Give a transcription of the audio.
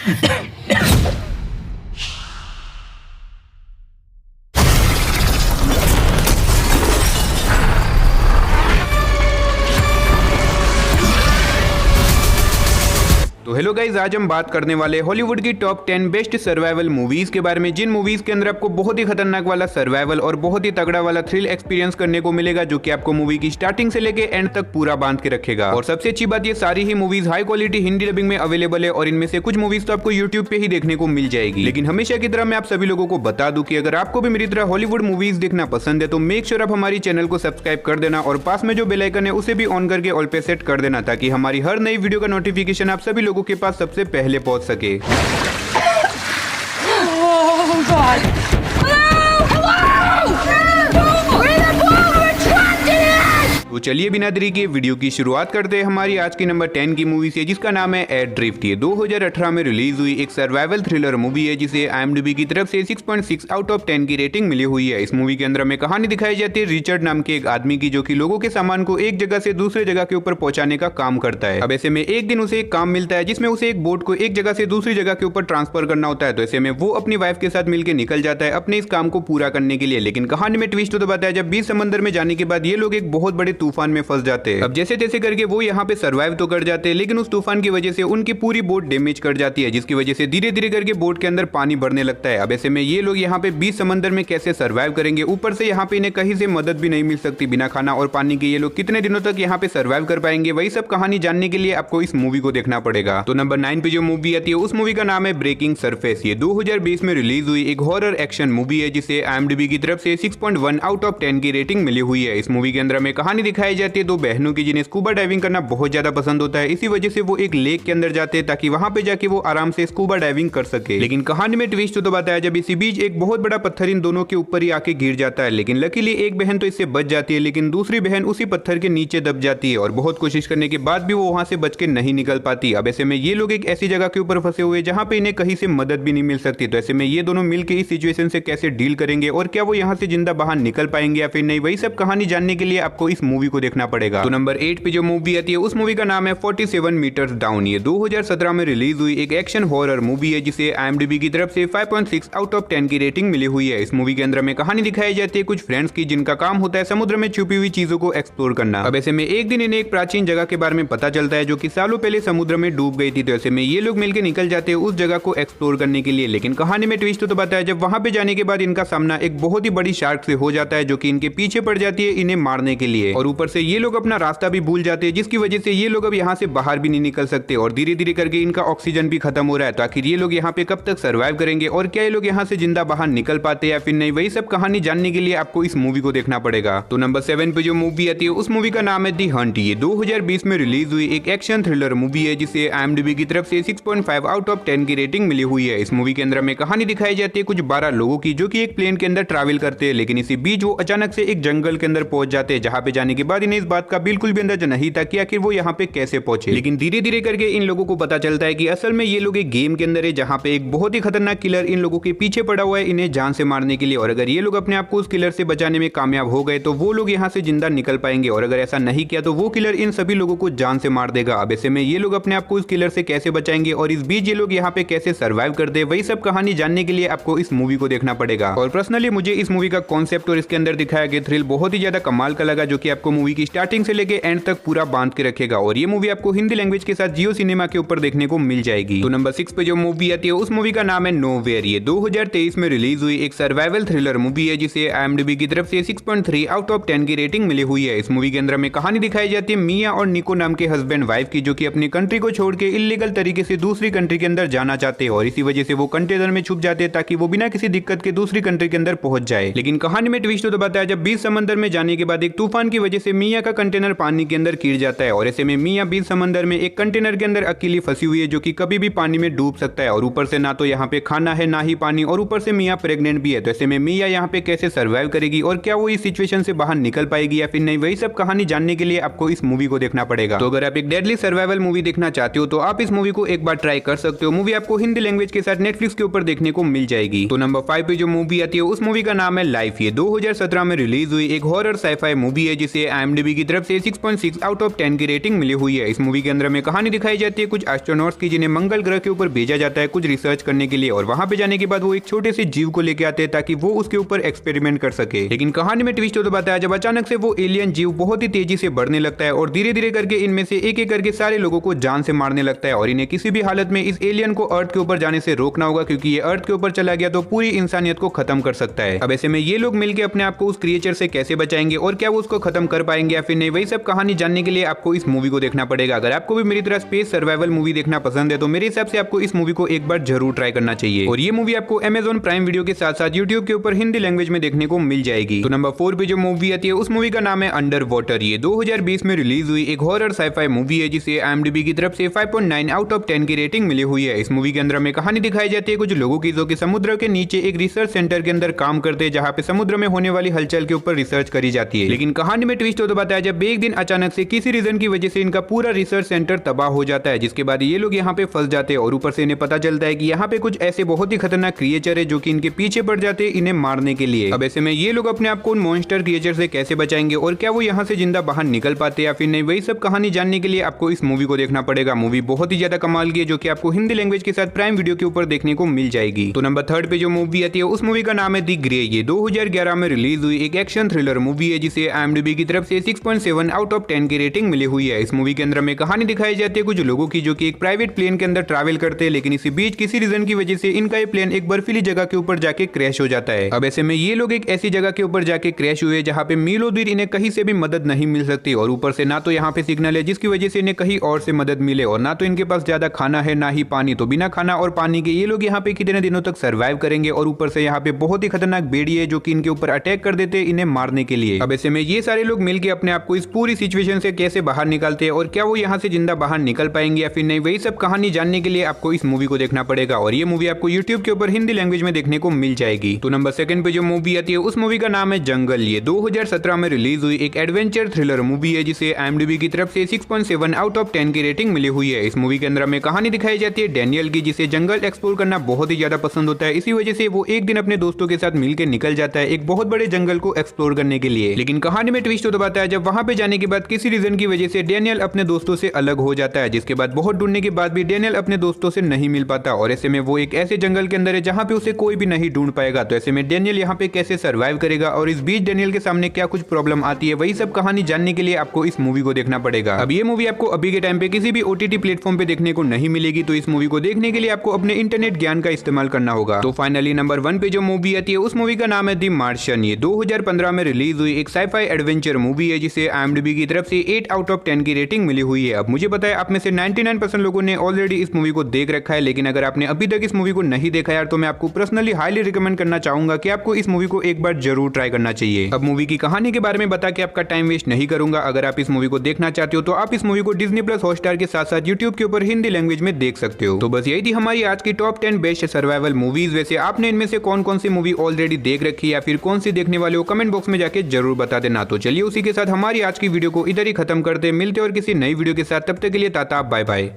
तो hello guys, आज हम बात करने वाले हॉलीवुड की टॉप 10 बेस्ट सर्वाइवल मूवीज के बारे में, जिन मूवीज के अंदर आपको बहुत ही खतरनाक वाला सर्वाइवल और बहुत ही तगड़ा वाला थ्रिल एक्सपीरियंस करने को मिलेगा, जो कि आपको मूवी की स्टार्टिंग से लेके एंड तक पूरा बांध के रखेगा। और सबसे अच्छी बात, ये सारी ही movies high quality Hindi dubbing में अवेलेबल है और इनमें से कुछ मूवीज तो आपको यूट्यूब पे ही देखने को मिल जाएगी। लेकिन हमेशा की तरह मैं आप सभी लोगों को बता दूं कि अगर आपको भी मेरी तरह हॉलीवुड मूवीज देखना पसंद है तो मेक श्योर आप हमारी चैनल को सब्सक्राइब कर देना और पास में जो बेल आइकन है उसे भी ऑन करके ऑल पे सेट कर देना, ताकि हमारी हर नई वीडियो का नोटिफिकेशन आप सभी लोगों के पास सबसे पहले पहुंच सके। Oh God! तो चलिए बिना देरी के वीडियो की शुरुआत करते हैं हमारी आज की नंबर 10 की मूवी से, जिसका नाम है एयरड्रिफ्ट। ये 2018 में रिलीज हुई एक सर्वाइवल थ्रिलर मूवी है, जिसे IMDb की तरफ से 6.6 आउट ऑफ 10 की रेटिंग मिली हुई है। इस मूवी के अंदर हमें कहानी दिखाई जाती है रिचर्ड नाम के एक आदमी की, जो कि लोगों के सामान को एक जगह से दूसरे जगह के ऊपर पहुंचाने का काम करता है। अब ऐसे में एक दिन उसे एक काम मिलता है जिसमें उसे एक बोट को एक जगह से दूसरी जगह के ऊपर ट्रांसफर करना होता है। तो ऐसे में वो अपनी वाइफ के साथ मिलकर निकल जाता है अपने इस काम को पूरा करने के लिए। लेकिन कहानी में ट्विस्ट तो बताया, जब बीच समंदर में जाने के बाद ये लोग एक बहुत बड़े तूफान में फंस जाते हैं। अब जैसे तैसे करके वो यहाँ पे सरवाइव तो कर जाते हैं, लेकिन उस तूफान की वजह से उनकी पूरी बोट डैमेज कर जाती है, जिसकी वजह से धीरे धीरे करके बोट के अंदर पानी भरने लगता है। अब ऐसे में ये लोग यहाँ पे बीच समंदर में कैसे सरवाइव करेंगे, ऊपर से यहाँ पे इन्हें कहीं से मदद भी नहीं मिल सकती। बिना खाना और पानी के ये लोग कितने दिनों तक यहाँ पे सरवाइव कर पाएंगे, वही सब कहानी जानने के लिए आपको इस मूवी को देखना पड़ेगा। तो नंबर 9 पे जो मूवी आती है उस मूवी का नाम है ब्रेकिंग सरफेस। ये 2020 में रिलीज हुई एक हॉरर एक्शन मूवी है, जिसे IMDb की तरफ से 6.1 आउट ऑफ 10 की रेटिंग मिली हुई है। इस मूवी के अंदर हमें कहानी दिखाई जाती है दो बहनों की, जिन्हें स्कूबा डाइविंग करना बहुत ज्यादा पसंद होता है। इसी वजह से वो एक लेक के अंदर जाते हैं ताकि वहां पे जाके वो आराम से स्कूबा डाइविंग कर सके। लेकिन कहानी में ट्विस्ट तो बताया, जब इसी बीच एक बहुत बड़ा पत्थर इन दोनों के ऊपर ही आके गिर जाता है। लेकिन लकीली एक बहन तो इससे बच जाती है, लेकिन दूसरी बहन उसी पत्थर के नीचे दब जाती है और बहुत कोशिश करने के बाद भी वो वहां से बच के नहीं निकल पाती। अब ऐसे में ये लोग एक ऐसी जगह के ऊपर फंसे हुए जहां पे इन्हें कहीं से मदद भी नहीं मिल सकती। तो ऐसे में ये दोनों मिलकर इस सिचुएशन से कैसे डील करेंगे और क्या वो यहाँ से जिंदा बाहर निकल पाएंगे या फिर नहीं, वही सब कहानी जानने के लिए आपको इस मूवी को देखना पड़ेगा। तो नंबर 8 पे जो मूवी आती है उस मूवी का नाम है 47 मीटर्स डाउन। ये 2017 में रिलीज हुई एक एक्शन हॉरर मूवी है, जिसे IMDb की तरफ से 5.6 आउट ऑफ 10 की रेटिंग मिली हुई है। इस मूवी के अंदर हमें कहानी दिखाई जाती है कुछ फ्रेंड्स की, जिनका काम होता है समुद्र में छुपी हुई चीजों को एक्सप्लोर करना। अब ऐसे में एक दिन इन्हें एक प्राचीन जगह के बारे में पता चलता है, जो कि सालों पहले समुद्र में डूब गई थी। तो ऐसे में ये लोग मिलकर निकल जाते हैं उस जगह को एक्सप्लोर करने के लिए। लेकिन कहानी में ट्विस्ट तो बताया, जब वहां पे जाने के बाद इनका सामना एक बहुत ही बड़ी शार्क से हो जाता है, जो कि इनके पीछे पड़ जाती है इन्हें मारने के लिए। और ऊपर से ये लोग अपना रास्ता भी भूल जाते हैं, जिसकी वजह से ये लोग अब यहाँ से बाहर भी नहीं निकल सकते और धीरे धीरे करके इनका ऑक्सीजन भी खत्म हो रहा है। तो आखिर ये लोग यहाँ पे कब तक सर्वाइव करेंगे और क्या ये लोग यहाँ से जिंदा बाहर निकल पाते हैं या फिर नहीं, वही सब कहानी जानने के लिए आपको इस मूवी को देखना पड़ेगा। तो नंबर 7 पे जो मूवी आती है उस मूवी का नाम है दी हंट। ये 2020 में रिलीज हुई एक एक्शन थ्रिलर मूवी है, जिसे IMDb की तरफ से 6.5 आउट ऑफ 10 की रेटिंग मिली हुई है। इस मूवी के अंदर हमें कहानी दिखाई जाती है कुछ 12 लोगों की, जो कि एक प्लेन के अंदर ट्रैवल करते हैं। लेकिन इसी बीच वो अचानक से एक जंगल के अंदर पहुंच जाते हैं, जहाँ पे जाने के बाद इन्हें इस बात का बिल्कुल भी अंदाजा नहीं था कि आखिर वो यहाँ पे कैसे पहुंचे। लेकिन धीरे धीरे करके इन लोगों को पता चलता है कि असल में ये लोग एक गेम के अंदर है, जहां पे एक बहुत ही खतरनाक किलर इन लोगों के पीछे पड़ा हुआ है इन्हें जान से मारने के लिए। और अगर ये लोग अपने आप को उस किलर से बचाने में कामयाब हो गए तो वो लोग यहाँ से जिंदा निकल पाएंगे, और अगर ऐसा नहीं किया तो वो किलर इन सभी लोगों को जान से मार देगा। अब ऐसे में ये लोग अपने आप को उस किलर से कैसे बचाएंगे और इस बीच ये लोग यहाँ पे कैसे सर्वाइव करते हैं, वही सब कहानी जानने के लिए आपको इस मूवी को देखना पड़ेगा। और पर्सनली मुझे इस मूवी का कॉन्सेप्ट और इसके अंदर दिखाया गया थ्रिल बहुत ही ज्यादा कमाल का लगा, जो कि आपको मूवी की स्टार्टिंग से लेके एंड तक पूरा बांध के रखेगा। और ये मूवी आपको हिंदी लैंग्वेज के साथ जियो सिनेमा के ऊपर देखने को मिल जाएगी। तो नंबर 6 पे जो मूवी आती है उस मूवी का नाम है नोवेयर। ये 2023 में रिलीज हुई एक सर्वाइवल थ्रिलर मूवी है, जिसे IMDb की तरफ से 6.3 आउट ऑफ 10 की रेटिंग मिली हुई है। इस मूवी के अंदर हमें कहानी दिखाई जाती है मिया और निको नाम के हस्बैंड वाइफ की, जो कि अपनी कंट्री को छोड़ के इलीगल तरीके से दूसरी कंट्री के अंदर जाना चाहते हैं और इसी वजह से वो कंटेनर में छुप जाते हैं ताकि वो बिना किसी दिक्कत के दूसरी कंट्री के अंदर पहुंच जाए। लेकिन कहानी में ट्विस्ट तो बताया, जब बीच समंदर में जाने के बाद एक तूफान की वजह से मिया का कंटेनर पानी के अंदर गिर जाता है और ऐसे में मिया बीच समंदर में एक कंटेनर के अंदर अकेली फंसी हुई है, जो कि कभी भी पानी में डूब सकता है। और ऊपर से ना तो यहाँ पे खाना है ना ही पानी, और ऊपर से मिया प्रेग्नेंट भी है। तो ऐसे में मिया यहाँ पे कैसे सर्वाइव करेगी और क्या वो इस सिचुएशन से बाहर निकल पाएगी या फिर नहीं, वही सब कहानी जानने के लिए आपको इस मूवी को देखना पड़ेगा। तो अगर आप एक डेडली सर्वाइवल मूवी देखना चाहते हो तो आप इस मूवी को एक बार ट्राई कर सकते हो। मूवी आपको हिंदी लैंग्वेज के साथ नेटफ्लिक्स के ऊपर देखने को मिल जाएगी। तो नंबर 5 पे जो मूवी आती है उस मूवी का नाम है लाइफ। ये 2017 में रिलीज हुई एक हॉरर साइफाई मूवी है, जिसे जिसे IMDb की तरफ से 6.6 आउट ऑफ 10 की रेटिंग मिली हुई है। इस मूवी के अंदर में कहानी दिखाई जाती है कुछ एस्ट्रोनॉट्स की जिन्हें मंगल ग्रह के ऊपर भेजा जाता है कुछ रिसर्च करने के लिए, और वहां पे जाने के बाद वो एक छोटे से जीव को लेके आते हैं ताकि वो उसके ऊपर एक्सपेरिमेंट कर सके। लेकिन कहानी में ट्विस्ट तो बताया जब अचानक से वो एलियन जीव बहुत ही तेजी से बढ़ने लगता है और धीरे धीरे करके इनमें से एक एक करके सारे लोगों को जान से मारने लगता है, और इन्हें किसी भी हालत में इस एलियन को अर्थ के ऊपर जाने से रोकना होगा क्योंकि ये अर्थ के ऊपर चला गया तो पूरी इंसानियत को खत्म कर सकता है। अब ऐसे में ये लोग मिलकर अपने आप को उस क्रिएचर से कैसे बचाएंगे और क्या वो उसको खत्म कर पाएंगे या फिर नहीं, वही सब कहानी जानने के लिए आपको इस मूवी को देखना पड़ेगा। अगर आपको भी मेरी तरह स्पेस सर्वाइवल मूवी देखना पसंद है तो मेरे हिसाब से आपको इस मूवी को एक बार जरूर ट्राई करना चाहिए, और ये मूवी आपको Amazon प्राइम वीडियो के साथ साथ यूट्यूब के ऊपर हिंदी लैंग्वेज में देखने को मिल जाएगी। तो नंबर 4 पे जो मूवी आती है उस मूवी का नाम है अंडर वाटर। ये 2020 में रिलीज हुई एक हॉरर साइफाई मूवी है जिसे IMDb की तरफ से 5.9 आउट ऑफ 10 की रेटिंग मिली हुई है। इस मूवी के अंदर में कहानी दिखाई जाती है कुछ लोगों की जो कि समुद्र के नीचे एक रिसर्च सेंटर के अंदर काम करते हैं जहाँ पे समुद्र में होने वाली हलचल के ऊपर रिसर्च करी जाती है। लेकिन कहानी में ट्विस्ट तो बताया जब एक दिन अचानक से किसी रीजन की वजह से इनका पूरा रिसर्च सेंटर तबाह हो जाता है, जिसके बाद ये लोग यहाँ पे फंस जाते हैं और ऊपर से इन्हें पता चलता है कि यहाँ पे कुछ ऐसे बहुत ही खतरनाक क्रिएचर है जो कि इनके पीछे पड़ जाते हैं इन्हें मारने के लिए। अब ऐसे में ये लोग अपने आप को उन मॉन्स्टर क्रिएचर से कैसे बचाएंगे और क्या वो यहाँ से जिंदा बाहर निकल पाते या फिर नहीं, वही सब कहानी जानने के लिए आपको इस मूवी को देखना पड़ेगा। मूवी बहुत ही ज्यादा कमाल की है जो कि आपको हिंदी लैंग्वेज के साथ प्राइम वीडियो के ऊपर देखने को मिल जाएगी। तो नंबर 3 पे जो मूवी आती है उस मूवी का नाम है दी ग्रे। ये 2011 में रिलीज हुई एक एक्शन थ्रिलर मूवी है जिसे IMDb की तरफ से 6.7 आउट ऑफ 10 की रेटिंग मिली हुई है। इस मूवी के अंदर में कहानी दिखाई जाती है कुछ लोगों की जो कि एक प्राइवेट प्लेन के अंदर ट्रैवल करते हैं, लेकिन इसी बीच किसी रीजन की वजह से इनका ये प्लेन एक बर्फीली जगह के ऊपर जाके क्रैश हो जाता है। अब ऐसे में ये लोग एक ऐसी जगह के ऊपर जाके क्रैश हुए जहाँ पे मीलों दूर इन्हें कहीं से भी मदद नहीं मिल सकती, और ऊपर से ना तो यहाँ पे सिग्नल है जिसकी वजह से इन्हें कहीं और से मदद मिले, और ना तो इनके पास ज्यादा खाना है ना ही पानी। तो बिना खाना और पानी के ये लोग यहाँ पे कितने दिनों तक सर्वाइव करेंगे, और ऊपर से यहाँ पे बहुत ही खतरनाक भेड़िए है जो कि इनके ऊपर अटैक कर देते हैं इन्हें मारने के लिए। अब ऐसे में ये सारे लोग मिलकर अपने आप को इस पूरी सिचुएशन से कैसे बाहर निकालते हैं और क्या वो यहाँ से जिंदा बाहर निकल पाएंगे या फिर नहीं, वही सब कहानी जानने के लिए आपको इस मूवी को देखना पड़ेगा, और ये मूवी आपको यूट्यूब के ऊपर हिंदी लैंग्वेज में देखने को मिल जाएगी। तो नंबर 2 पे जो मूवी आती है उस मूवी का नाम है जंगल। ये 2017 में रिलीज हुई एक एडवेंचर थ्रिलर मूवी है जिसे IMDb की तरफ से 6.7 आउट ऑफ 10 की रेटिंग मिली हुई है। इस मूवी के अंदर में कहानी दिखाई जाती है डैनियल की जिसे जंगल एक्सप्लोर करना बहुत ही ज्यादा पसंद होता है। इसी वजह से वो एक दिन अपने दोस्तों के साथ मिलकर निकल जाता है एक बहुत बड़े जंगल को एक्सप्लोर करने के लिए। लेकिन कहानी में ट्विस्ट तो बताया जब वहां पे जाने के बाद किसी रीजन की वजह से डैनियल अपने दोस्तों से अलग हो जाता है, जिसके बाद बहुत ढूंढने के बाद भी डैनियल अपने दोस्तों से नहीं मिल पाता, और ऐसे में वो एक ऐसे जंगल के अंदर है जहाँ पे उसे कोई भी नहीं ढूंढ पाएगा। तो ऐसे में डैनियल यहाँ पे कैसे सर्वाइव करेगा और इस बीच डैनियल के सामने क्या कुछ प्रॉब्लम आती है, वही सब कहानी जानने के लिए आपको इस मूवी को देखना पड़ेगा। अब ये मूवी आपको अभी के टाइम पे किसी भी OTT प्लेटफॉर्म पे देखने को नहीं मिलेगी, तो इस मूवी को देखने के लिए आपको अपने इंटरनेट ज्ञान का इस्तेमाल करना होगा। तो फाइनली नंबर 1 पे जो मूवी आती है उस मूवी का नाम है दी मार्शियन। ये 2015 में रिलीज हुई एक साइफाई एडवेंचर मूवी है जिसे IMDb की तरफ से 8 आउट ऑफ 10 की रेटिंग मिली हुई है। अब मुझे पता है आप में से 99% लोगों ने ऑलरेडी इस मूवी को देख रखा है, लेकिन अगर आपने अभी तक इस मूवी को नहीं देखा यार तो मैं आपको पर्सनली हाईली रिकमेंड करना चाहूंगा कि आपको इस मूवी को एक बार जरूर ट्राई करना चाहिए। अब मूवी की कहानी के बारे में बता के आपका टाइम वेस्ट नहीं करूंगा। अगर आप इस मूवी को देखना चाहते हो तो आप इस मूवी को Disney+ हॉटस्टार के साथ साथ यूट्यूब के ऊपर हिंदी लैंग्वेज में देख सकते हो। तो बस यही थी हमारी आज की टॉप 10 बेस्ट सर्वाइवल मूवीज। वैसे आपने इनमें से कौन कौन सी मूवी ऑलरेडी देख रखी है या फिर कौन सी देखने वाले हो कमेंट बॉक्स में जाके जरूर बता देना। तो चलिए उसी के साथ हमारी आज की वीडियो को इधर ही खत्म करते, मिलते और किसी नई वीडियो के साथ, तब तक के लिए टाटा बाय बाय।